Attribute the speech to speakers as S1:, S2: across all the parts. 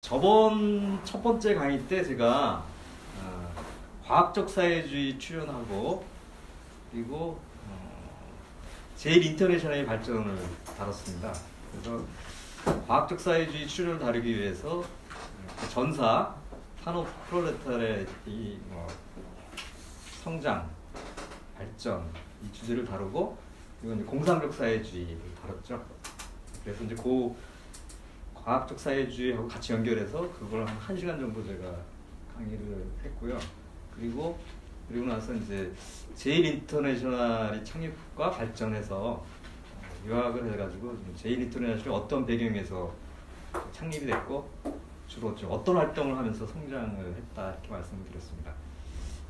S1: 저번 첫 번째 강의 때 제가 과학적 사회주의 출연하고 그리고 제일 인터내셔널의 발전을 다뤘습니다. 그래서 과학적 사회주의 출연을 다루기 위해서 전사, 산업 프롤레타리아의 성장, 발전 이 주제를 다루고 그리고 이제 공산적 사회주의를 다뤘죠. 그래서 이제 과학적 사회주의하고 같이 연결해서 그걸 한 1시간 정도 제가 강의를 했고요. 그리고 나서 이제 제일 인터내셔널이 창립과 발전해서 유학을 해가지고 제일 인터내셔널이 어떤 배경에서 창립이 됐고 주로 좀 어떤 활동을 하면서 성장을 했다 이렇게 말씀을 드렸습니다.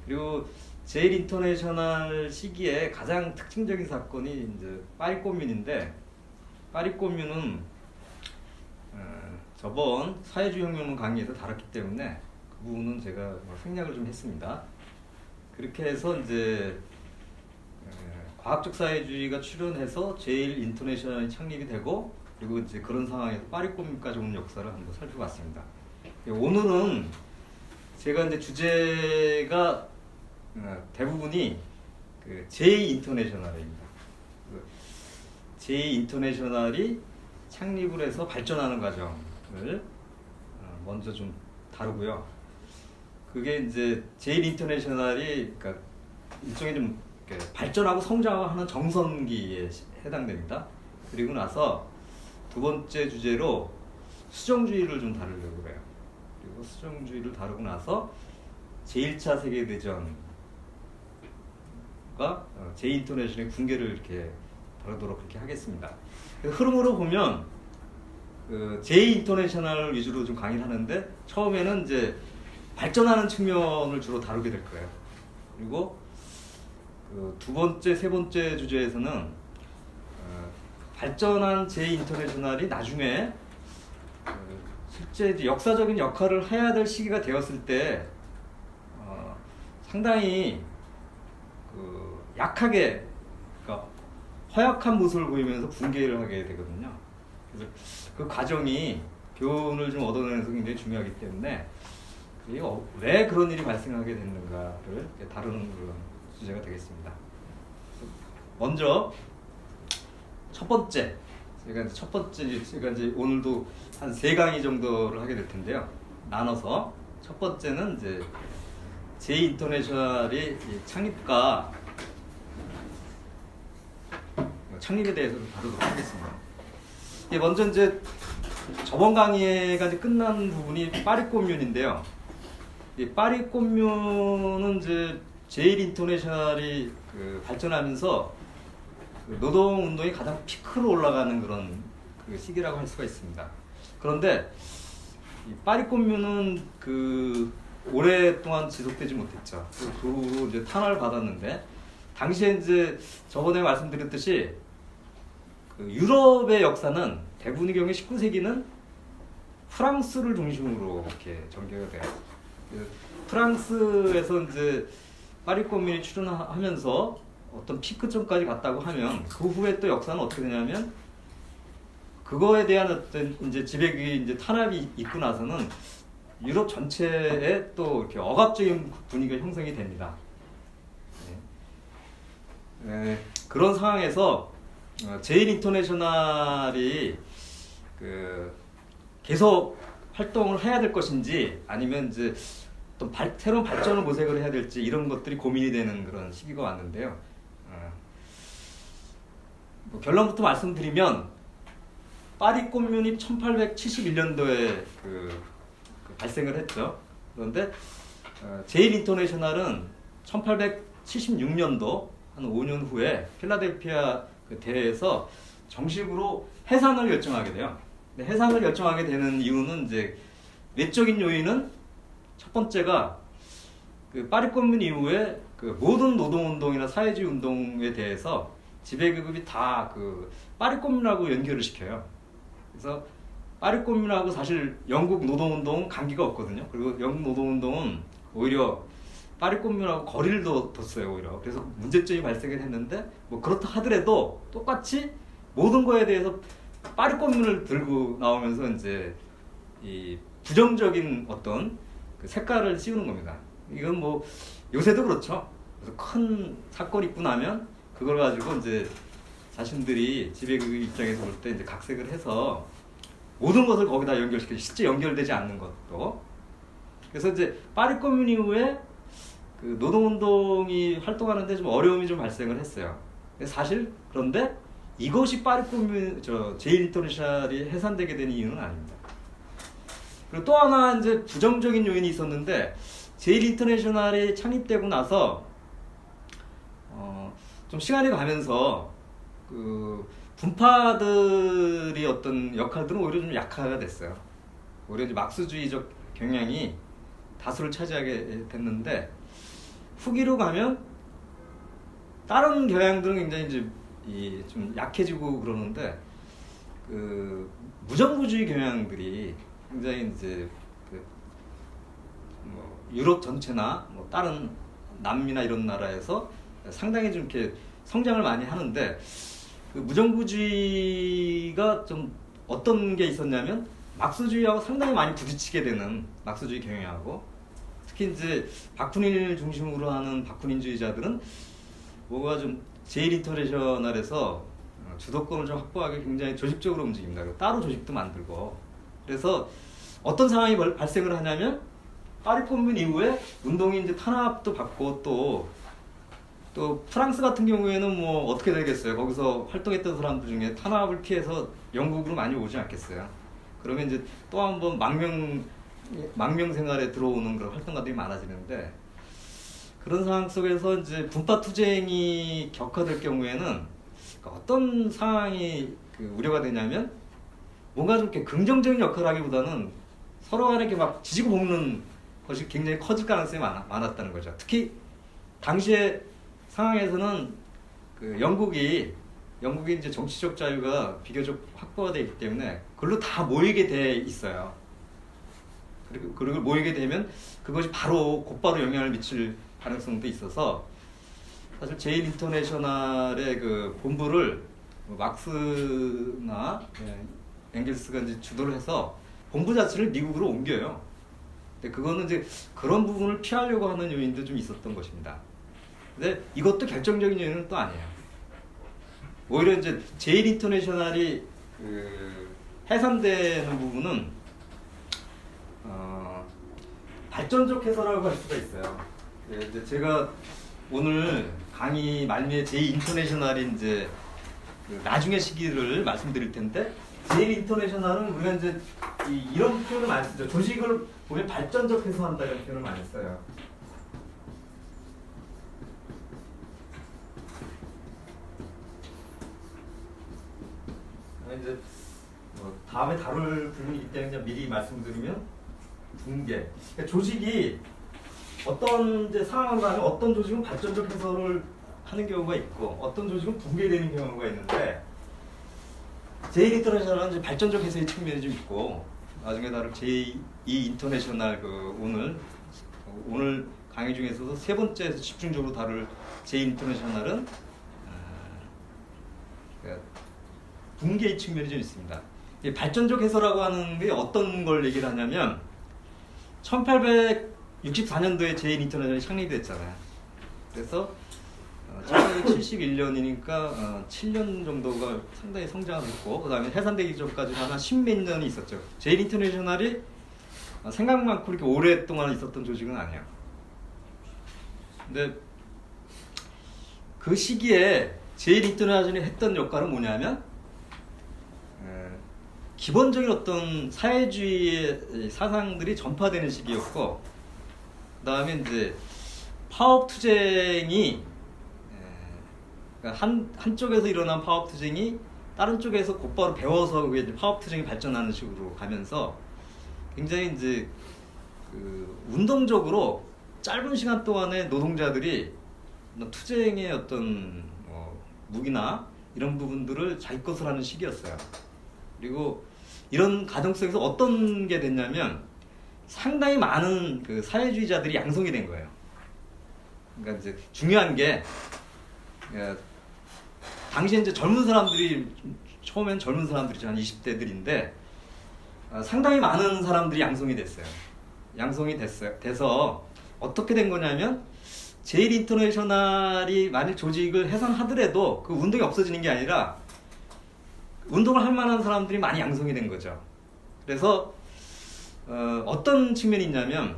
S1: 그리고 제일 인터내셔널 시기에 가장 특징적인 사건이 이제 파리 코뮌인데 파리 코뮌은 저번 사회주의 혁명 강의에서 다뤘기 때문에 그 부분은 제가 생략을 좀 했습니다. 그렇게 해서 이제 과학적 사회주의가 출현해서 제일 인터내셔널이 창립이 되고 그리고 이제 그런 상황에서 파리 코뮌까지 온 역사를 한번 살펴봤습니다. 오늘은 제가 이제 주제가 대부분이 그 제이 인터내셔널입니다. 제이 인터내셔널이 창립을 해서 발전하는 과정을 먼저 좀 다루고요. 그게 이제 제일 인터내셔널이 그러니까 일종의 좀 발전하고 성장하는 정선기에 해당됩니다. 그리고 나서 두 번째 주제로 수정주의를 좀 다루려고 그래요. 그리고 수정주의를 다루고 나서 제1차 세계대전과 제2인터내셔널의 붕괴를 이렇게 다루도록 그렇게 하겠습니다. 흐름으로 보면 제2인터내셔널 위주로 좀 강의를 하는데 처음에는 이제 발전하는 측면을 주로 다루게 될 거예요. 그리고 두 번째, 세 번째 주제에서는 발전한 제2인터내셔널이 나중에 실제 이제 역사적인 역할을 해야 될 시기가 되었을 때 상당히 약하게 그러니까 허약한 모습을 보이면서 붕괴를 하게 되거든요. 그래서 그 과정이 교훈을 좀 얻어내면서 굉장히 중요하기 때문에 왜 그런 일이 발생하게 됐는가를 다루는 그런 주제가 되겠습니다. 먼저 첫 번째 제가 이제 오늘도 한 3강의 정도를 하게 될 텐데요. 나눠서 첫 번째는 이제 제이 인터내셔널이 창립에 대해서 다루도록 하겠습니다. 먼저 이제 저번 강의가 이제 끝난 부분이 파리 코뮌인데요. 이 파리 코뮌은 이제 제일 인터내셔널이 발전하면서 노동 운동이 가장 피크로 올라가는 그런 시기라고 할 수가 있습니다. 그런데 이 파리 코뮌은 오랫동안 지속되지 못했죠. 그 후로 이제 탄압을 받았는데 당시에 이제 저번에 말씀드렸듯이 유럽의 역사는 대부분의 경우에 19세기는 프랑스를 중심으로 이렇게 전개가 돼요. 프랑스에서 이제 파리 코뮌이 출현하면서 어떤 피크점까지 갔다고 하면 그 후에 또 역사는 어떻게 되냐면 그거에 대한 어떤 이제 지배주의 이제 탄압이 있고 나서는 유럽 전체에 또 이렇게 억압적인 분위기가 형성이 됩니다. 그런 상황에서 제일 인터내셔널이 계속 활동을 해야 될 것인지 아니면 이제 또 새로운 발전을 모색을 해야 될지 이런 것들이 고민이 되는 그런 시기가 왔는데요. 결론부터 말씀드리면 파리 코뮌이 1871년도에 발생을 했죠. 그런데 제일 인터내셔널은 1876년도 한 5년 후에 필라델피아 대회에서 정식으로 해산을 결정하게 돼요. 근데 해산을 결정하게 되는 이유는 이제 외적인 요인은 첫 번째가 파리 코뮌 이후에 모든 노동운동이나 사회주의 운동에 대해서 지배계급이 다 파리 코뮌하고 연결을 시켜요. 그래서 파리 코뮌하고 사실 영국 노동운동은 관계가 없거든요. 그리고 영국 노동운동은 오히려 파리 코뮌하고 거리를 뒀어요, 오히려. 그래서 문제점이 발생을 했는데 그렇다 하더라도 똑같이 모든 거에 대해서 빠릿꽃눈을 들고 나오면서 이제 이 부정적인 어떤 그 색깔을 씌우는 겁니다. 이건 뭐 요새도 그렇죠. 그래서 큰 사건이 있고 나면 그걸 가지고 이제 자신들이 지배국 입장에서 볼 때 이제 각색을 해서 모든 것을 거기다 연결시켜 실제 연결되지 않는 것도. 그래서 이제 파리 커뮤니 이후에 그 노동운동이 활동하는데 좀 어려움이 좀 발생을 했어요. 사실 그런데 이것이 파리 커뮤니 제1인터내셔널이 해산되게 된 이유는 아닙니다. 그리고 또 하나 이제 부정적인 요인이 있었는데 제1인터내셔널이 창립되고 나서 좀 시간이 가면서 그 분파들이 어떤 역할들은 오히려 좀 약화가 됐어요. 오히려 이제 막스주의적 경향이 다수를 차지하게 됐는데 후기로 가면 다른 경향들은 굉장히 이제 좀 약해지고 그러는데 그 무정부주의 경향들이 굉장히 이제 그 뭐 유럽 전체나 뭐 다른 남미나 이런 나라에서 상당히 좀 이렇게 성장을 많이 하는데 그 무정부주의가 좀 어떤 게 있었냐면 막스주의하고 상당히 많이 부딪히게 되는 막스주의 경향하고 특히 이제 바쿠닌을 중심으로 하는 바쿠닌주의자들은 뭐가 좀 제1인터내셔널에서 주도권을 좀 확보하기 굉장히 조직적으로 움직입니다. 따로 조직도 만들고 그래서 어떤 상황이 발생을 하냐면 파리 커뮤니 이후에 운동이 이제 탄압도 받고 또 프랑스 같은 경우에는 뭐 어떻게 되겠어요? 거기서 활동했던 사람들 중에 탄압을 피해서 영국으로 많이 오지 않겠어요? 그러면 이제 또 한 번 망명 생활에 들어오는 그런 활동가들이 많아지는데 그런 상황 속에서 이제 분파 투쟁이 격화될 경우에는 어떤 상황이 그 우려가 되냐면 뭔가 좀 이렇게 긍정적인 역할을 하기보다는 서로 간에 이렇게 막 지지고 볶는 것이 굉장히 커질 가능성이 많았다는 거죠. 특히 당시에 상황에서는 그 영국이 이제 정치적 자유가 비교적 확보가 되어 있기 때문에 그걸로 다 모이게 돼 있어요. 그리고 모이게 되면 그것이 곧바로 영향을 미칠 가능성도 있어서 사실 제1인터내셔널의 그 본부를 막스나 엥겔스가 이제 주도를 해서 본부 자체를 미국으로 옮겨요. 근데 그거는 이제 그런 부분을 피하려고 하는 요인도 좀 있었던 것입니다. 근데 이것도 결정적인 요인은 또 아니에요. 오히려 이제 제1인터내셔널이 그 해산되는 부분은 발전적 해서라고 할 수가 있어요. 이제 제가 오늘 강의 말미에 제2인터내셔널이 이제 그 나중의 시기를 말씀드릴 텐데 제1인터내셔널은 우리가 이제 이런 표현을 많이 쓰죠. 조직을 보면 발전적 해서한다는 표현을 많이 써요. 이제 뭐 다음에 다룰 부분이기 때문에 미리 말씀드리면 붕괴. 그러니까 조직이 어떤 이제 상황으로 가면 어떤 조직은 발전적 해설을 하는 경우가 있고 어떤 조직은 붕괴되는 경우가 있는데 제1인터내셔널은 이제 발전적 해설의 측면이 좀 있고 나중에 다룰 제2인터내셔널 그 오늘 강의 중에서도 세 번째에서 집중적으로 다룰 제2인터내셔널은 붕괴의 측면이 좀 있습니다. 발전적 해서라고 하는 게 어떤 걸 얘기를 하냐면 1864년도에 제1인터내셔널이 창립됐잖아요. 그래서 1971년이니까 7년 정도가 상당히 성장을 했고 그 다음에 해산되기 전까지 한 십몇 년이 있었죠. 제1인터내셔널이 생각만큼 그렇게 오랫동안 있었던 조직은 아니에요. 근데 그 시기에 제1인터내셔널이 했던 역할은 뭐냐면 기본적인 어떤 사회주의의 사상들이 전파되는 시기였고 그 다음에 이제 파업 투쟁이 그러니까 한쪽에서 일어난 파업 투쟁이 다른 쪽에서 곧바로 배워서 그게 이제 파업 투쟁이 발전하는 식으로 가면서 굉장히 이제 그 운동적으로 짧은 시간 동안에 노동자들이 투쟁의 어떤 무기나 이런 부분들을 자기 것을 하는 시기였어요. 그리고 이런 과정 속에서 어떤 게 됐냐면 상당히 많은 그 사회주의자들이 양성이 된 거예요. 그러니까 이제 중요한 게 당시에 이제 젊은 사람들이 처음엔 젊은 사람들이죠. 한 20대들인데 상당히 많은 사람들이 양성이 됐어요. 돼서 어떻게 된 거냐면 제일 인터내셔널이 만일 조직을 해산하더라도 그 운동이 없어지는 게 아니라 운동을 할 만한 사람들이 많이 양성이 된 거죠. 그래서 어떤 측면이 있냐면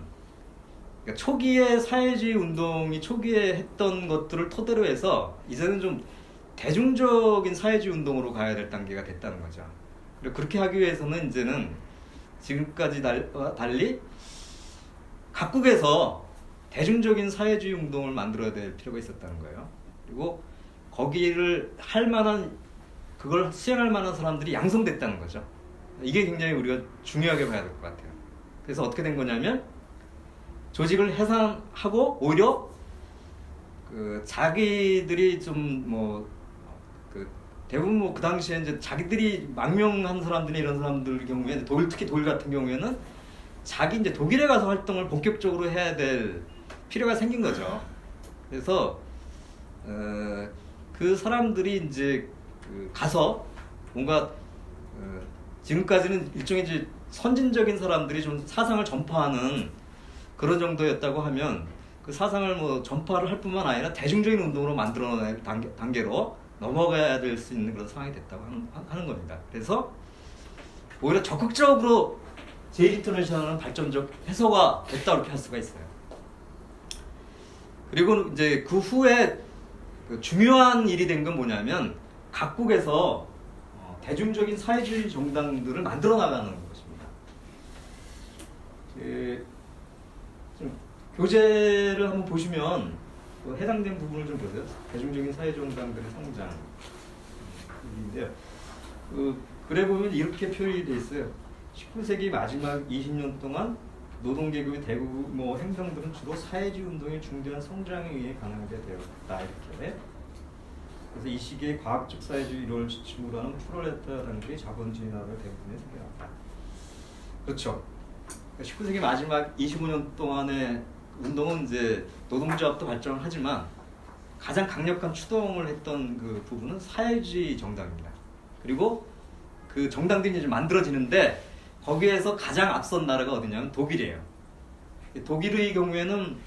S1: 그러니까 초기에 사회주의 운동이 초기에 했던 것들을 토대로 해서 이제는 좀 대중적인 사회주의 운동으로 가야 될 단계가 됐다는 거죠. 그리고 그렇게 하기 위해서는 이제는 지금까지 달리 각국에서 대중적인 사회주의 운동을 만들어야 될 필요가 있었다는 거예요. 그리고 거기를 그걸 수행할 만한 사람들이 양성됐다는 거죠. 이게 굉장히 우리가 중요하게 봐야 될 것 같아요. 그래서 어떻게 된 거냐면 조직을 해산하고 오히려 자기들이 대부분 그 당시에 이제 자기들이 망명한 사람들이 이런 사람들 경우에 특히 독일 같은 경우에는 자기 이제 독일에 가서 활동을 본격적으로 해야 될 필요가 생긴 거죠. 그래서 그 사람들이 이제 가서 뭔가 지금까지는 일종의 이제 선진적인 사람들이 좀 사상을 전파하는 그런 정도였다고 하면 그 사상을 전파를 할 뿐만 아니라 대중적인 운동으로 만들어낼 단계로 넘어가야 될 수 있는 그런 상황이 됐다고 하는 겁니다. 그래서 오히려 적극적으로 제일인터내셔널은 발전적 해소가 됐다 이렇게 할 수가 있어요. 그리고 이제 그 후에 중요한 일이 된 건 뭐냐면 각국에서 대중적인 사회주의 정당들을 만들어 나가는 것입니다. 좀 교재를 한번 보시면 해당된 부분을 좀 보세요. 대중적인 사회정당들의 성장인데요. 글에 보면 이렇게 표현이 돼 있어요. 19세기 마지막 20년 동안 노동계급의 대규모 행동들은 주로 사회주의 운동의 중대한 성장에 의해 가능하게 되었다. 이렇게. 그래서 이 시기에 과학적 사회주의 이론을 중심으로 하는 프롤레타리아 단계의 자본주의 나라가 대부분에 생겨났다. 그렇죠. 19세기 마지막 25년 동안의 운동은 이제 노동조합도 발전을 하지만 가장 강력한 추동을 했던 그 부분은 사회주의 정당입니다. 그리고 그 정당들이 이제 만들어지는데 거기에서 가장 앞선 나라가 어디냐면 독일이에요. 독일의 경우에는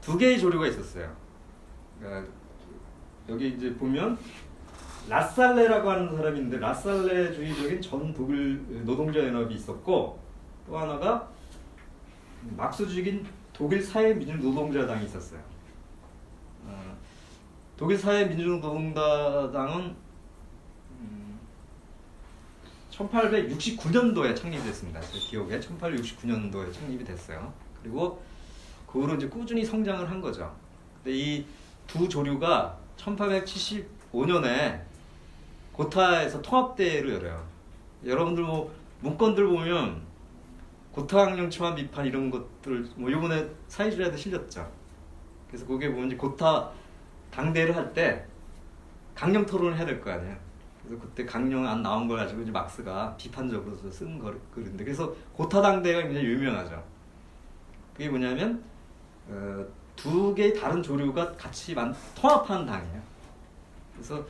S1: 두 개의 조류가 있었어요. 그러니까 여기 이제 보면 라살레라고 하는 사람인데 라살레주의적인 전 독일 노동자 연합이 있었고 또 하나가 막스주의인 독일 사회민주노동자당이 있었어요. 독일 사회민주노동자당은 1869년도에 창립이 됐습니다. 제 기억에 1869년도에 창립이 됐어요. 그리고 그 후로 이제 꾸준히 성장을 한 거죠. 근데 이 두 조류가 1875년에 고타에서 통합대회를 열어요. 여러분들 문건들 보면 고타학령 초안 비판 이런 것들 요번에 사회주의에도 실렸죠. 그래서 거기에 보면 이제 고타 당대회를 할 때 강령 토론을 해야 될 거 아니에요. 그래서 그때 강령 안 나온 걸 가지고 이제 막스가 비판적으로 쓴 글인데 그래서 고타 당대회가 굉장히 유명하죠. 그게 뭐냐면 두 개의 다른 조류가 같이 통합한 당이에요. 그래서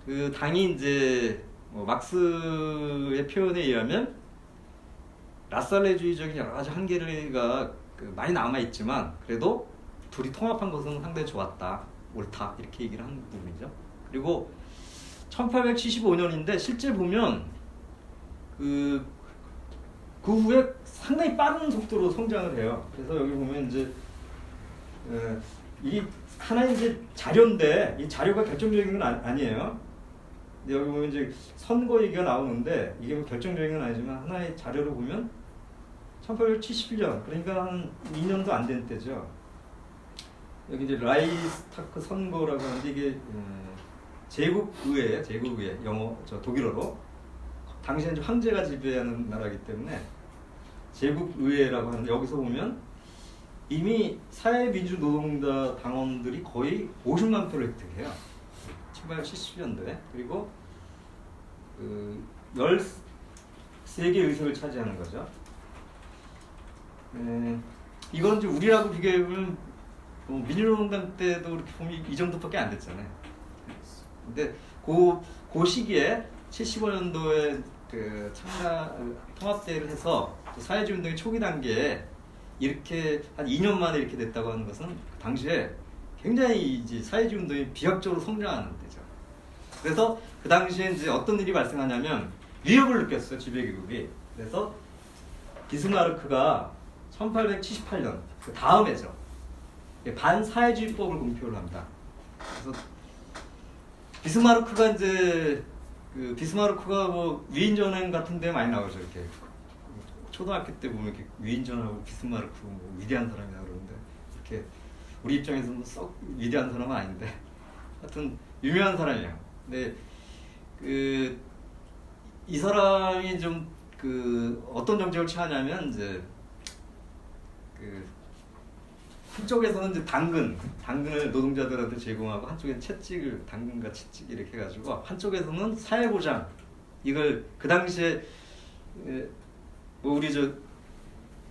S1: 그 당이 이제 막스의 표현에 의하면 라살레주의적인 여러 가지 한계가 많이 남아 있지만 그래도 둘이 통합한 것은 상당히 좋았다, 옳다 이렇게 얘기를 한 부분이죠. 그리고 1875년인데 실제 보면 그 후에 상당히 빠른 속도로 성장을 해요. 그래서 여기 보면 이제 이 하나의 이제 자료인데 이 자료가 결정적인 건 아니에요. 근데 여기 보면 이제 선거 얘기가 나오는데 이게 뭐 결정적인 건 아니지만 하나의 자료로 보면 1871년 그러니까 한 2년도 안 된 때죠. 여기 이제 라이스타크 선거라고 하는데 이게 제국의회예요. 제국의회 독일어로 당시에는 이제 황제가 지배하는 나라이기 때문에 제국의회라고 하는데 여기서 보면 이미 사회민주노동자 당원들이 거의 50만 표를 획득해요. 1870년도에. 그리고 13개 의석을 차지하는 거죠. 이건 이제 우리라고 비교해보면 민주노동당 때도 이렇게 보면 이 정도밖에 안 됐잖아요. 근데 그 시기에 75년도에 그 통합대회를 해서 사회주의 운동의 초기 단계에 이렇게 한 2년 만에 이렇게 됐다고 하는 것은 그 당시에 굉장히 이제 사회주의 운동이 비약적으로 성장하는 때죠. 그래서 그 당시에 이제 어떤 일이 발생하냐면 위협을 느꼈어요, 지배계급이. 그래서 비스마르크가 1878년 그 다음 해죠. 반사회주의법을 공표를 합니다. 그래서 비스마르크가 이제 비스마르크가 뭐 위인전행 같은 데 많이 나오죠. 이렇게 초등학교 때 보면 이렇게 위인전하고 비스마르크 뭐 위대한 사람이라 그러는데 이렇게 우리 입장에서는 썩 위대한 사람은 아닌데 하여튼 유명한 사람이에요. 근데 이 사람이 좀 어떤 정책을 취하냐면 이제 한쪽에서는 이제 당근을 노동자들한테 제공하고 한쪽에는 채찍을 당근과 채찍 이렇게 해가지고 한쪽에서는 사회보장 이걸 그 당시에 뭐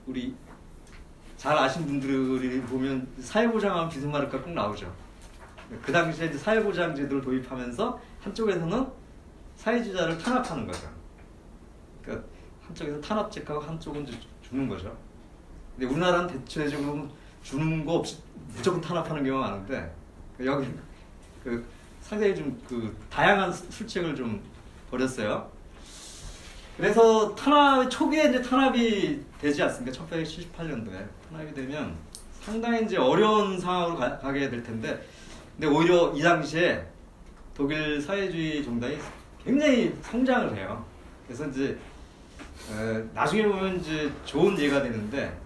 S1: 우리 잘 아신 분들이 보면 사회보장하면 비스마르크가 꼭 나오죠. 그 당시에 이제 사회보장 제도를 도입하면서 한쪽에서는 사회주의자를 탄압하는 거죠. 그러니까 한쪽에서 탄압책하고 한쪽은 이제 주는 거죠. 근데 우리나라는 대체적으로 주는 거 없이 무조건 탄압하는 경우가 많은데 여기 상당히 좀 다양한 술책을 좀 벌였어요. 그래서 초기에 이제 탄압이 되지 않습니까? 1878년도에 탄압이 되면 상당히 이제 어려운 상황으로 가게 될 텐데, 근데 오히려 이 당시에 독일 사회주의 정당이 굉장히 성장을 해요. 그래서 이제 나중에 보면 이제 좋은 예가 되는데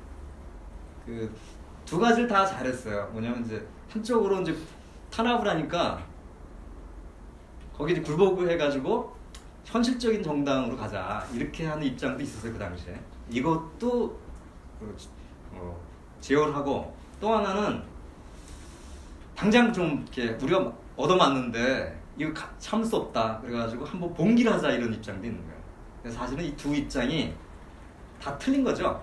S1: 두 가지를 다 잘했어요. 뭐냐면 이제 한쪽으로 이제 탄압을 하니까 거기 이제 굴복을 해가지고 현실적인 정당으로 가자 이렇게 하는 입장도 있었어요 그 당시에. 이것도 제어를 하고, 또 하나는 당장 좀 이렇게 우리가 얻어맞는데 이거 참을 수 없다 그래가지고 한번 봉기를 하자 이런 입장도 있는 거예요. 그래서 사실은 이 두 입장이 다 틀린 거죠.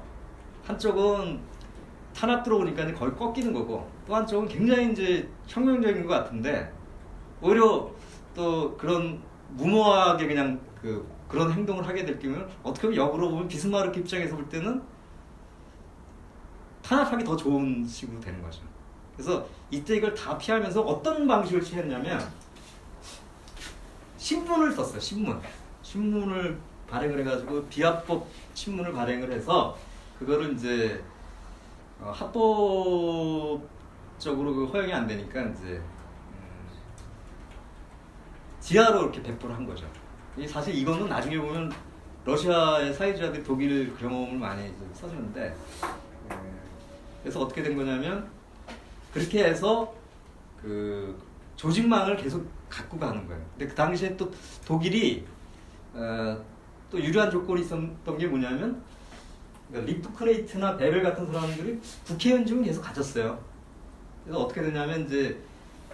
S1: 한쪽은 탄압 들어오니까 거의 꺾이는 거고, 또 한쪽은 굉장히 이제 혁명적인 것 같은데 오히려 또 그런 무모하게 그냥 그런 행동을 하게 될 경우는 어떻게 보면 역으로 보면 비스마르크 입장에서 볼 때는 탄압하기 더 좋은 식으로 되는 거죠. 그래서 이때 이걸 다 피하면서 어떤 방식을 취했냐면 신문을 썼어요. 신문을 발행을 해가지고 비합법 신문을 발행을 해서 그거를 이제 합법적으로 허용이 안 되니까 이제 지하로 이렇게 배포를 한 거죠. 사실 이거는 나중에 보면 러시아의 사회주의자들이 독일 경험을 많이 써주는데, 그래서 어떻게 된 거냐면 그렇게 해서 조직망을 계속 갖고 가는 거예요. 근데 그 당시에 또 독일이 또 유리한 조건이 있었던 게 뭐냐면 리프크레이트나 베벨 같은 사람들이 국회의원직은 계속 가졌어요. 그래서 어떻게 되냐면 이제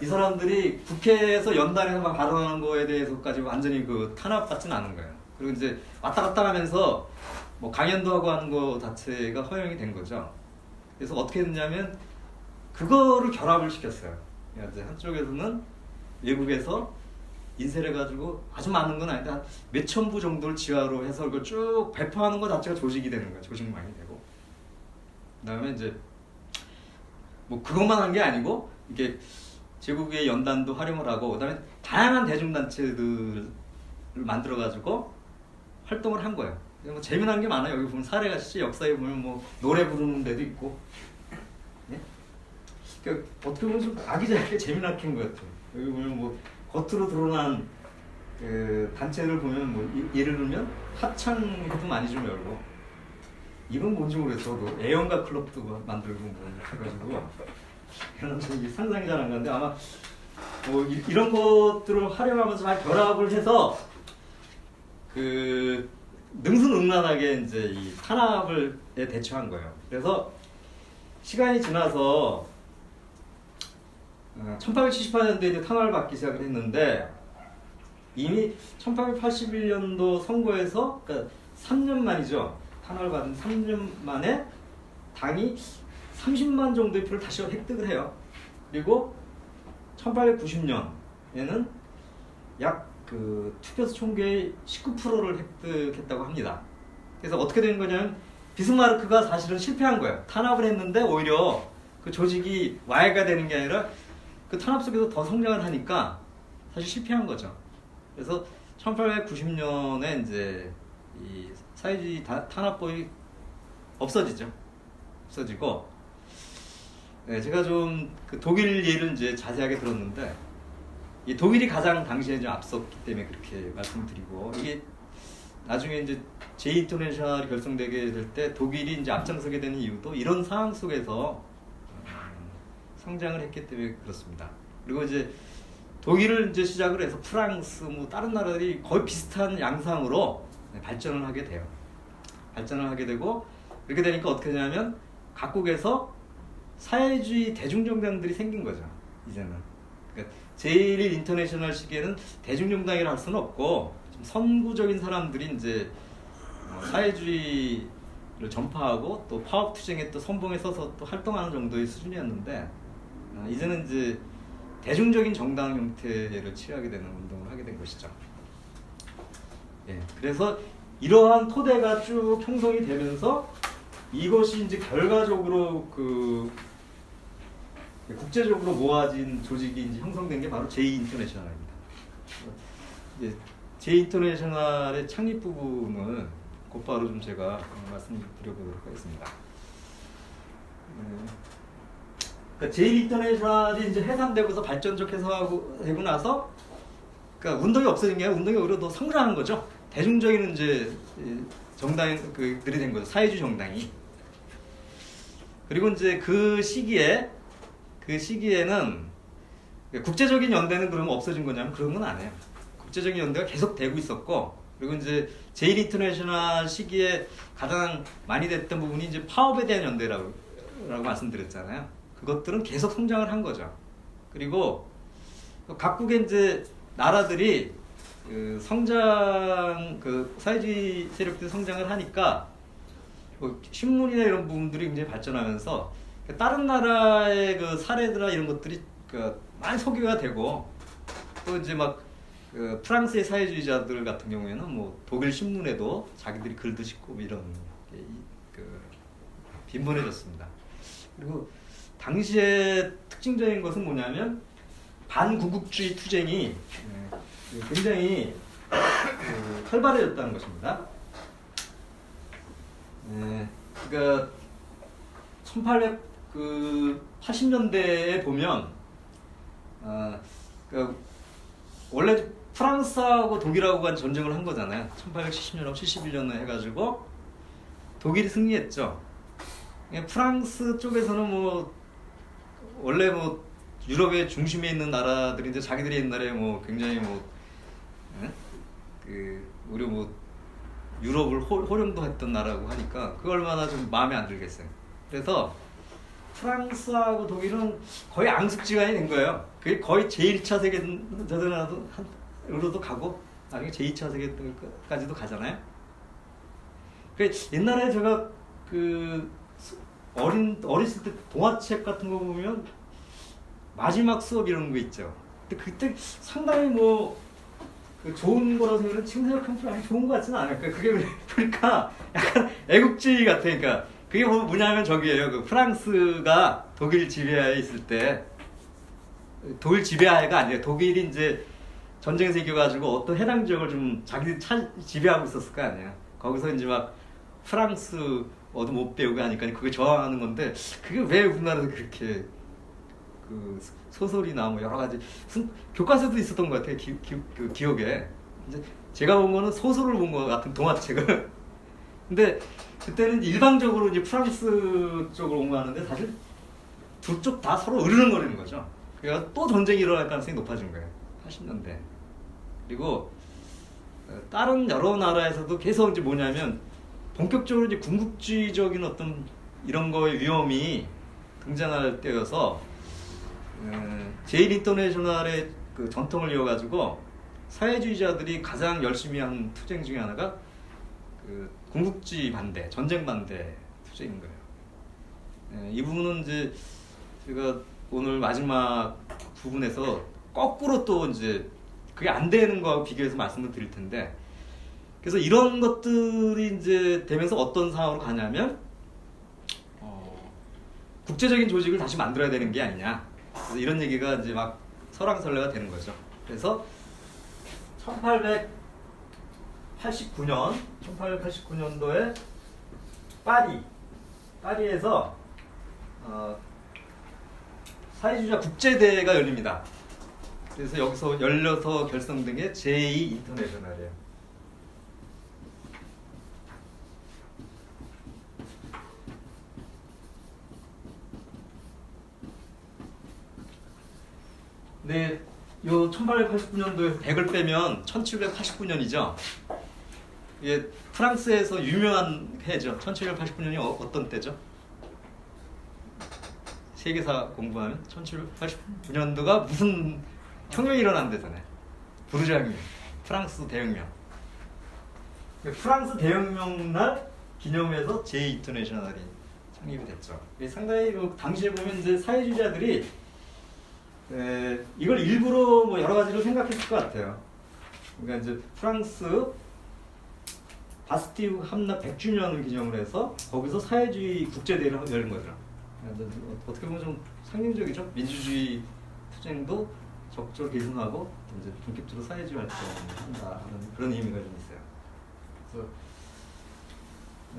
S1: 이 사람들이 국회에서 연단에서 막 발언하는 거에 대해서까지 완전히 탄압받지는 않은 거예요. 그리고 이제 왔다 갔다 하면서 뭐 강연도 하고 하는 거 자체가 허용이 된 거죠. 그래서 어떻게 됐냐면 그거를 결합을 시켰어요. 이제 한쪽에서는 외국에서 인쇄를 해가지고 아주 많은 건 아닌데 한 몇천 부 정도를 지하로 해서 그걸 쭉 배포하는 것 자체가 조직이 되는 거예요. 조직망이 되고. 그다음에 이제 뭐 그것만 한 게 아니고 이게 제국의 연단도 활용을 하고, 그다음에 다양한 대중단체들을 만들어가지고 활동을 한 거예요. 뭐 재미난 게 많아요. 여기 보면 사례가 실제 역사에 보면 뭐 노래 부르는 데도 있고, 네? 그러니까 어떻게 보면 좀 아기자기하게 재미나게 한 것 같아요. 여기 보면 뭐 겉으로 드러난 단체를 보면 뭐 예를 들면 합창회도 많이 좀 열고, 이건 뭔지 모르겠어요. 저도 애연가 클럽도 만들고 뭐 해가지고 그런 상상이 잘 안 가는데, 아마 뭐 이런 것들을 활용하면서 잘 결합을 해서 능수능란하게 이제 이 탄압을 대처한 거예요. 그래서 시간이 지나서 1878년도에 이제 탄압을 받기 시작을 했는데, 이미 1881년도 선거에서 그러니까 3년 만이죠. 탄압을 받은 3년 만에 당이 30만 정도의 표를 다시 획득을 해요. 그리고 1890년에는 약 그 투표수 총계의 19%를 획득했다고 합니다. 그래서 어떻게 된 거냐면 비스마르크가 사실은 실패한 거예요. 탄압을 했는데 오히려 그 조직이 와해가 되는 게 아니라 그 탄압 속에서 더 성장을 하니까 사실 실패한 거죠. 그래서 1890년에 이제 이 사회주의 탄압법이 없어지죠. 없어지고, 네, 제가 좀 그 독일 예를 이제 자세하게 들었는데, 이 독일이 가장 당시에 좀 앞섰기 때문에 그렇게 말씀드리고, 이게 나중에 이제 제2인터내셔널이 결성되게 될 때 독일이 이제 앞장서게 되는 이유도 이런 상황 속에서 성장을 했기 때문에 그렇습니다. 그리고 이제 독일을 이제 시작을 해서 프랑스, 뭐 다른 나라들이 거의 비슷한 양상으로 발전을 하게 돼요. 발전을 하게 되고, 그렇게 되니까 어떻게 되냐면 각국에서 사회주의 대중정당들이 생긴 거죠. 이제는. 그러니까 제1 인터내셔널 시기에는 대중정당이라 할 수는 없고 좀 선구적인 사람들이 이제 사회주의를 전파하고 또 파업투쟁에 또 선봉에 서서 또 활동하는 정도의 수준이었는데, 이제는 이제 대중적인 정당 형태를 취하게 되는 운동을 하게 된 것이죠. 예, 그래서 이러한 토대가 쭉 형성이 되면서 이것이 이제 결과적으로 그 국제적으로 모아진 조직이 이제 형성된 게 바로 제2인터내셔널입니다. 제2인터내셔널의 창립 부분은 곧바로 좀 제가 말씀드려보도록 하겠습니다. 그러니까 제1인터내셔널이 이제 해산되고서 발전적 해소하고 되고 나서, 그러니까 운동이 없어진 게 아니라 운동이 오히려 더 성장한 거죠. 대중적인 이제 정당이 그들이 된 거죠. 사회주의 정당이. 그리고 이제 그 시기에는 국제적인 연대는 그러면 없어진 거냐면 그런 건 아니에요. 국제적인 연대가 계속 되고 있었고, 그리고 이제 제1인터내셔널 시기에 가장 많이 됐던 부분이 이제 파업에 대한 연대라고 말씀드렸잖아요. 그것들은 계속 성장을 한 거죠. 그리고 각국의 이제 나라들이 그 사회주의 세력들이 성장을 하니까 신문이나 이런 부분들이 굉장히 발전하면서 다른 나라의 그 사례들이나 이런 것들이 많이 소개가 되고, 또 이제 막 프랑스의 사회주의자들 같은 경우에는 뭐 독일 신문에도 자기들이 글도 싣고 이런 게 빈번해졌습니다. 그리고 당시에 특징적인 것은 뭐냐면 반구국주의 투쟁이 굉장히 활발해졌다는 것입니다. 그러니까 1880년대에 보면 그러니까 원래 프랑스하고 독일하고가 전쟁을 한 거잖아요. 1870년하고 71년에 해가지고 독일이 승리했죠. 프랑스 쪽에서는 뭐 원래 뭐 유럽의 중심에 있는 나라들인데 자기들이 옛날에 뭐 굉장히 뭐 우리 뭐 유럽을 호령도 했던 나라고 하니까 그거 얼마나 좀 마음에 안 들겠어요. 그래서 프랑스하고 독일은 거의 앙숙지간이 된 거예요. 그게 거의 제1차 세계대전으로도 가고 나중에 제2차 세계대전까지도 가잖아요. 옛날에 제가 어렸을 때 동화책 같은 거 보면 마지막 수업 이런 거 있죠. 근데 그때 상당히 뭐 좋은 거라고 생각하는 지금 생각하면 아니 좋은 거 같지는 않아요. 그게 그러니까 약간 애국주의 같으니까 그게 뭐냐면 저기예요. 그 프랑스가 독일 지배하에 있을 때 독일 지배하에가 아니에요. 독일이 이제 전쟁에서 이겨가지고 어떤 해당 지역을 좀 자기들이 지배하고 있었을 거 아니에요. 거기서 이제 막 프랑스 어디 못 배우게 하니까 그게 저항하는 건데 그게 왜 우리나라에서 그렇게 소설이나 뭐 여러 가지 교과서도 있었던 것 같아요. 기억에. 이제 제가 본 거는 소설을 본 것 같은 동화책을. 근데 그때는 일방적으로 이제 프랑스 쪽으로 옹호하는데 사실 두 쪽 다 서로 으르렁거리는 거죠. 그러니까 또 전쟁이 일어날 가능성이 높아진 거예요. 80년대. 그리고 다른 여러 나라에서도 계속 이제 뭐냐면 본격적으로 이제 군국주의적인 어떤 이런 거의 위험이 등장할 때여서 제1인터내셔널의 그 전통을 이어가지고 사회주의자들이 가장 열심히 한 투쟁 중에 하나가 군국주의 반대, 전쟁 반대 투쟁인 거예요. 이 부분은 이제 제가 오늘 마지막 부분에서 거꾸로 또 이제 그게 안 되는 거하고 비교해서 말씀을 드릴 텐데, 그래서 이런 것들이 이제 되면서 어떤 상황으로 가냐면 국제적인 조직을 다시 만들어야 되는 게 아니냐, 그래서 이런 얘기가 이제 막 설왕설래가 되는 거죠. 그래서 1889년도에 파리에서 사회주의자 국제대회가 열립니다. 그래서 여기서 열려서 결성된 게 제2 인터내셔널이에요. 근데 요 1889년도에 100을 빼면 1789년이죠. 이게 프랑스에서 유명한 해죠. 1789년이 어떤 때죠? 세계사 공부하면 1789년도가 무슨 혁명이 일어난 데잖아요. 부르주 혁명, 프랑스 대혁명. 프랑스 대혁명 날 기념해서 제2인터내셔널이 창립이 됐죠. 상당히 당시에 보면 이제 사회주의자들이 이걸 일부러 뭐 여러 가지로 생각했을 것 같아요. 그러니까 이제 프랑스 바스티유 함락 100주년을 기념을 해서 거기서 사회주의 국제대회를 열는 거죠. 어떻게 보면 좀 상징적이죠. 민주주의 투쟁도 적극적으로 계승하고 이제 본격적으로 사회주의 활동을 한다는 그런 의미가 좀 있어요.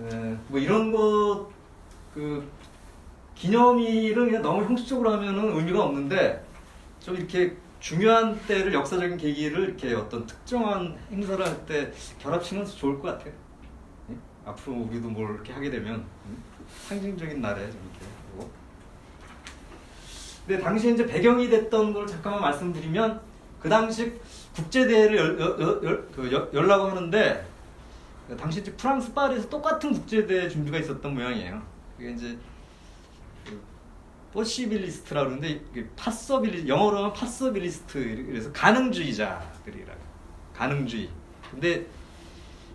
S1: 그래서 뭐 이런 것 기념일은 그냥 너무 형식적으로 하면은 의미가 없는데, 좀 이렇게 중요한 때를, 역사적인 계기를 이렇게 어떤 특정한 행사를 할 때 결합치면 좋을 것 같아요. 네? 앞으로 우리도 뭘 이렇게 하게 되면 상징적인 날에 좀 이렇게 하고. 근데 당시에 이제 배경이 됐던 걸 잠깐만 말씀드리면, 그 당시 국제대회를 열라고 하는데, 당시 이제 프랑스 파리에서 똑같은 국제대회 준비가 있었던 모양이에요. 그게 이제 포시빌리스트라고 그러는데, 영어로 하면 파서빌리스트, 그래서 가능주의자들이라고. 가능주의. 근데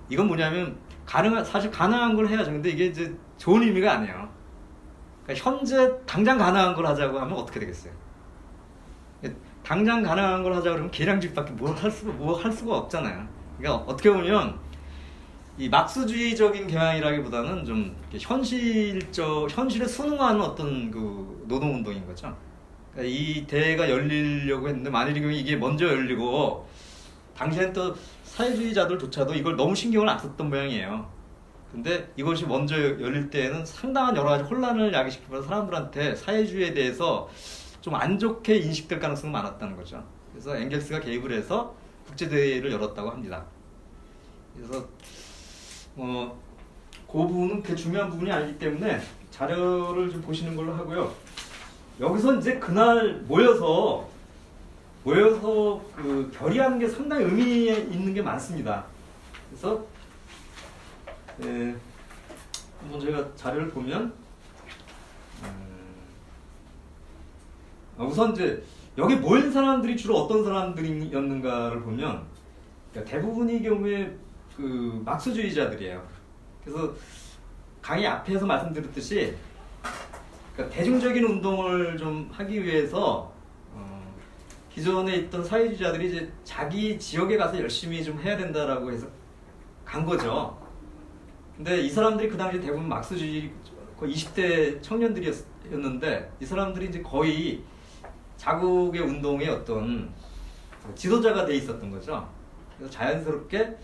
S1: 이건 뭐냐면 사실 가능한 걸 해야죠. 근데 이게 이제 좋은 의미가 아니에요. 그러니까 현재 당장 가능한 걸 하자고 하면 어떻게 되겠어요? 당장 가능한 걸 하자고 그러면 계량주의밖에 뭘 할 수가 없잖아요. 그러니까 어떻게 보면 이 막스주의적인 경향이라기보다는 좀 현실에 순응하는 어떤 그 노동운동인 거죠. 그러니까 이 대회가 열리려고 했는데, 만일 이게 먼저 열리고, 당시엔 또 사회주의자들조차도 이걸 너무 신경을 안 썼던 모양이에요. 근데 이것이 먼저 열릴 때에는 상당한 여러 가지 혼란을 야기시키면서 사람들한테 사회주의에 대해서 좀 안 좋게 인식될 가능성이 많았다는 거죠. 그래서 엥겔스가 개입을 해서 국제대회를 열었다고 합니다. 그래서 그 부분은 그렇게 중요한 부분이 아니기 때문에 자료를 좀 보시는 걸로 하고요. 여기서 이제 그날 모여서 그 결의하는 게 상당히 의미 있는 게 많습니다. 그래서 한번 저희가 자료를 보면 우선 이제 여기 모인 사람들이 주로 어떤 사람들이었는가를 보면, 그러니까 대부분의 경우에 그 막스주의자들이에요. 그래서 강의 앞에서 말씀드렸듯이, 그러니까 대중적인 운동을 좀 하기 위해서 기존에 있던 사회주의자들이 이제 자기 지역에 가서 열심히 좀 해야 된다라고 해서 간 거죠. 근데 이 사람들이 그 당시 대부분 막스주의 거의 20대 청년들이었는데, 이 사람들이 이제 거의 자국의 운동의 어떤 지도자가 돼 있었던 거죠. 그래서 자연스럽게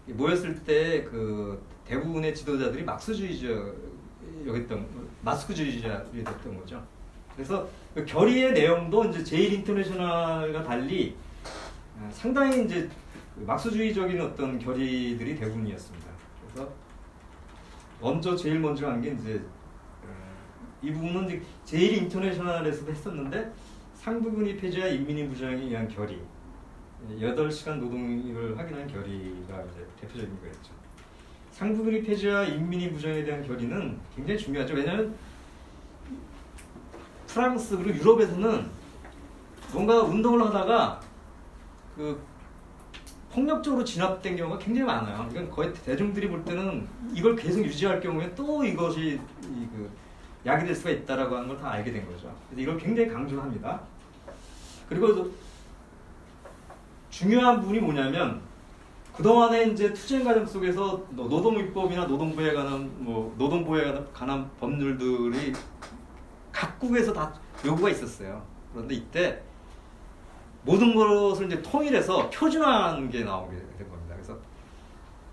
S1: 모였을 때 그 대부분의 지도자들이 마스크주의자들이 됐던 거죠. 그래서 그 결의의 내용도 이제 제1인터내셔널과 달리 상당히 이제 막스주의적인 어떤 결의들이 대부분이었습니다. 그래서 제일 먼저 한 게 이제 이 부분은 이제 제1인터내셔널에서도 했었는데, 상부군이 폐지와 인민위 부정에 의한 결의, 8시간 노동을 확인한 결의가 이제 대표적인 거였죠. 상부군이 폐지와 인민위 부정에 대한 결의는 굉장히 중요하죠. 왜냐하면 프랑스 그리고 유럽에서는 뭔가 운동을 하다가 그 폭력적으로 진압된 경우가 굉장히 많아요. 그러니까 거의 대중들이 볼 때는 이걸 계속 유지할 경우에 또 이것이 약이 될 수가 있다라고 하는 걸 다 알게 된 거죠. 그래서 이걸 굉장히 강조합니다. 그리고 중요한 부분이 뭐냐면 그동안에 이제 투쟁 과정 속에서 노동입법이나 노동부에 관한 노동부에 관한 법률들이 각국에서 다 요구가 있었어요. 그런데 이때 모든 것을 이제 통일해서 표준화하는 게 나오게 된 겁니다. 그래서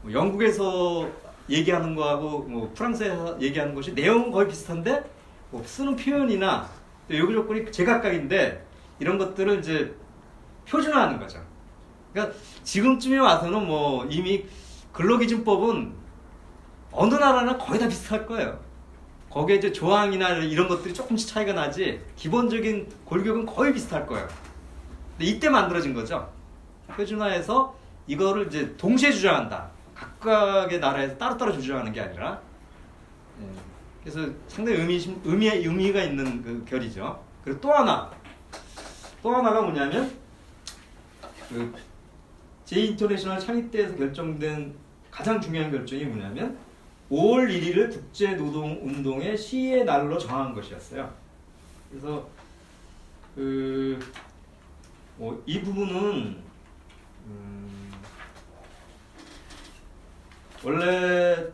S1: 뭐 영국에서 얘기하는 거하고 뭐 프랑스에서 얘기하는 것이 내용은 거의 비슷한데 뭐 쓰는 표현이나 요구 조건이 제각각인데 이런 것들을 이제 표준화하는 거죠. 그러니까 지금쯤에 와서는 뭐 이미 근로기준법은 어느 나라나 거의 다 비슷할 거예요. 거기에 이제 조항이나 이런 것들이 조금씩 차이가 나지 기본적인 골격은 거의 비슷할 거예요. 근데 이때 만들어진 거죠. 표준화해서 이거를 이제 동시에 주장한다. 각각의 나라에서 따로따로 주장하는 게 아니라. 그래서 상당히 의미가 있는 그 결이죠. 그리고 또 하나가 뭐냐면 그 제2인터내셔널 창립 때에서 결정된 가장 중요한 결정이 뭐냐면 5월 1일을 국제노동운동의 시의 날로 정한 것이었어요. 그래서 이 부분은 원래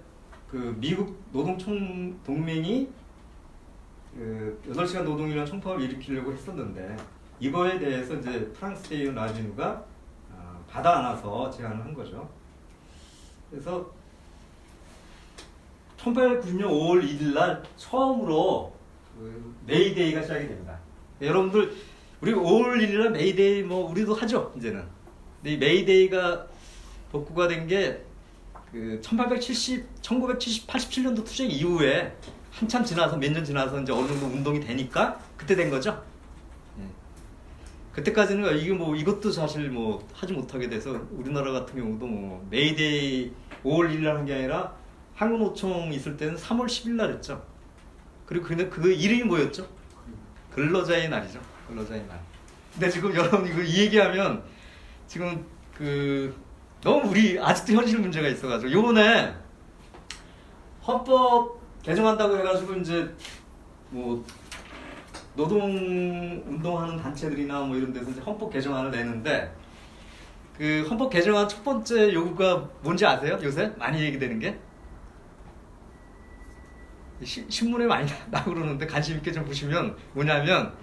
S1: 그 미국 노동총동맹이 8시간 노동이라는 총파업을 일으키려고 했었는데 이거에 대해서 이제 프랑스 대의원 라지누가 받아 안아서 제안을 한 거죠. 그래서 1890년 5월 1일 날 처음으로 메이데이가 시작이 됩니다. 여러분들 우리 5월 1일 날 메이데이 뭐 우리도 하죠 이제는. 근데 이 메이데이가 복구가 된 게 그 1987년도 투쟁 이후에 한참 지나서 몇 년 지나서 이제 어느 정도 운동이 되니까 그때 된 거죠. 그때까지는 이것도 사실 뭐 하지 못하게 돼서 우리나라 같은 경우도 뭐 메이데이 5월 1일 하는 게 아니라 한국노총 있을 때는 3월 10일 날 했죠. 그리고 그 이름이 뭐였죠? 근로자의 날이죠. 근로자의 날. 근데 지금 여러분 이 얘기하면 지금 너무 우리 아직도 현실 문제가 있어가지고 요번에 헌법 개정한다고 해가지고 이제 뭐 노동 운동하는 단체들이나 뭐 이런 데서 이제 헌법 개정안을 내는데 그 헌법 개정안 첫 번째 요구가 뭔지 아세요? 요새 많이 얘기되는 게 신문에 많이 나오고 그러는데 관심 있게 좀 보시면 뭐냐면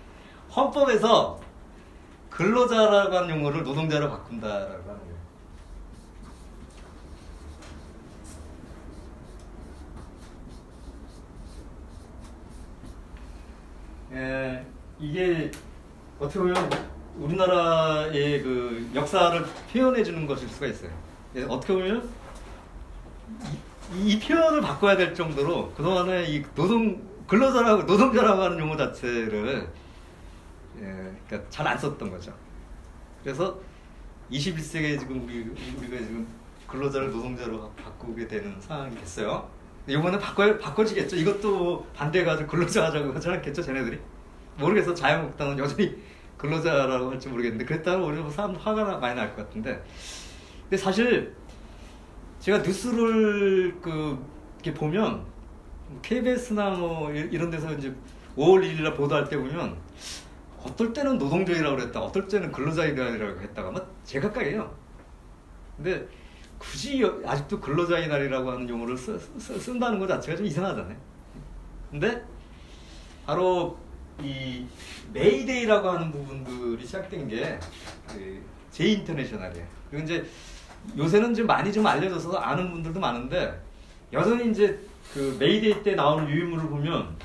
S1: 헌법에서 근로자라고 하는 용어를 노동자로 바꾼다라고 하는 거예요. 이게 어떻게 보면 우리나라의 그 역사를 표현해 주는 것일 수가 있어요. 어떻게 보면 이 표현을 바꿔야 될 정도로 그동안에 이 노동자라고 하는 용어 자체를 그러니까 잘 안 썼던 거죠. 그래서 21세기에 지금 우리가 지금 근로자를 노동자로 바꾸게 되는 상황이 됐어요. 이번에 바꿔지겠죠. 이것도 반대해가지고 근로자 하자고 하지 않겠죠, 쟤네들이? 모르겠어. 자유한국당은 여전히 근로자라고 할지 모르겠는데 그랬다면 우리가 사람 화가 많이 날 것 같은데. 근데 사실 제가 뉴스를 이렇게 보면 KBS나 뭐 이런 데서 이제 5월 1일날 보도할 때 보면 어떨 때는 노동조이라고 그랬다, 어떨 때는 근로자의 날이라고 했다가 막 제각각이에요. 근데 굳이 아직도 근로자의 날이라고 하는 용어를 쓴다는 것 자체가 좀 이상하잖아요. 근데 바로 이 메이데이라고 하는 부분들이 시작된 게 제2인터내셔널이에요. 그리고 이제 요새는 좀 많이 좀 알려져서 아는 분들도 많은데 여전히 이제 그 메이데이 때 나오는 유인물을 보면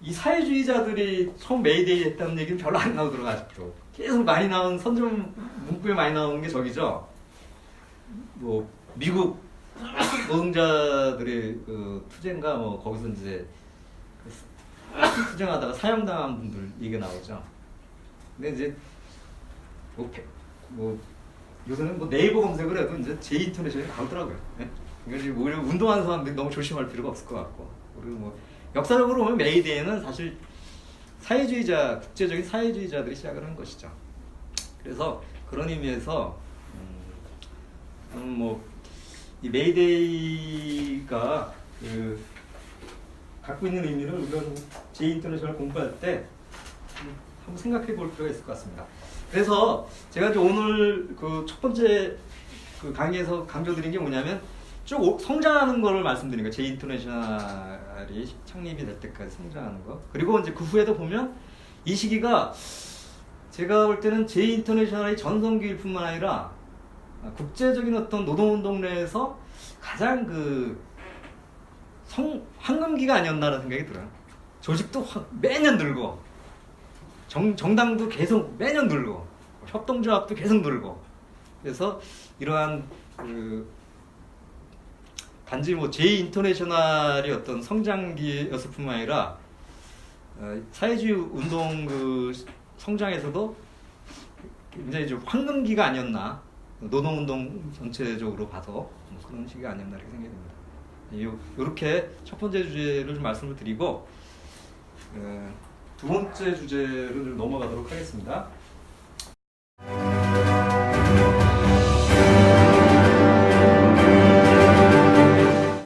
S1: 이 사회주의자들이 처음 메이데이 했다는 얘기는 별로 안 나오더라고요. 아직도 계속 많이 나온 선전 문구에 많이 나오는 게 저기죠. 뭐 미국 노동자들의 그 투쟁가 뭐 거기서 이제 투쟁하다가 사형당한 분들 얘기가 나오죠. 근데 이제 뭐 요새는 뭐 네이버 검색을 해도 이제 제2인터내셔널이 나오더라고요. 네? 그러니까 오히려 운동하는 사람들이 너무 조심할 필요가 없을 것 같고, 그리고 뭐 역사적으로 보면 메이데이는 사실 국제적인 사회주의자들이 시작을 한 것이죠. 그래서 그런 의미에서 뭐 이 메이데이가 갖고 있는 의미를 우리가 제2인터내셔널 공부할 때 한번 생각해 볼 필요가 있을 것 같습니다. 그래서 제가 이제 오늘 그 첫 번째 그 강의에서 강조드린 게 뭐냐면 쭉 성장하는 거를 말씀드린 거예요. 제2인터내셔널이 창립이 될 때까지 성장하는 거. 그리고 이제 그 후에도 보면 이 시기가 제가 볼 때는 제2인터내셔널이 전성기일 뿐만 아니라 국제적인 어떤 노동운동 내에서 가장 그 황금기가 아니었나라는 생각이 들어요. 조직도 매년 늘고 정당도 계속 매년 늘고 협동조합도 계속 늘고 그래서 이러한 그 단지 뭐 제2인터내셔널이 어떤 성장기였을 뿐만 아니라 사회주의 운동 그 성장에서도 굉장히 좀 황금기가 아니었나 노동운동 전체적으로 봐서 뭐 그런 시기가 아니었나 이렇게 생각이 듭니다. 이렇게 첫 번째 주제를 좀 말씀을 드리고 두 번째 주제로 좀 넘어가도록 하겠습니다.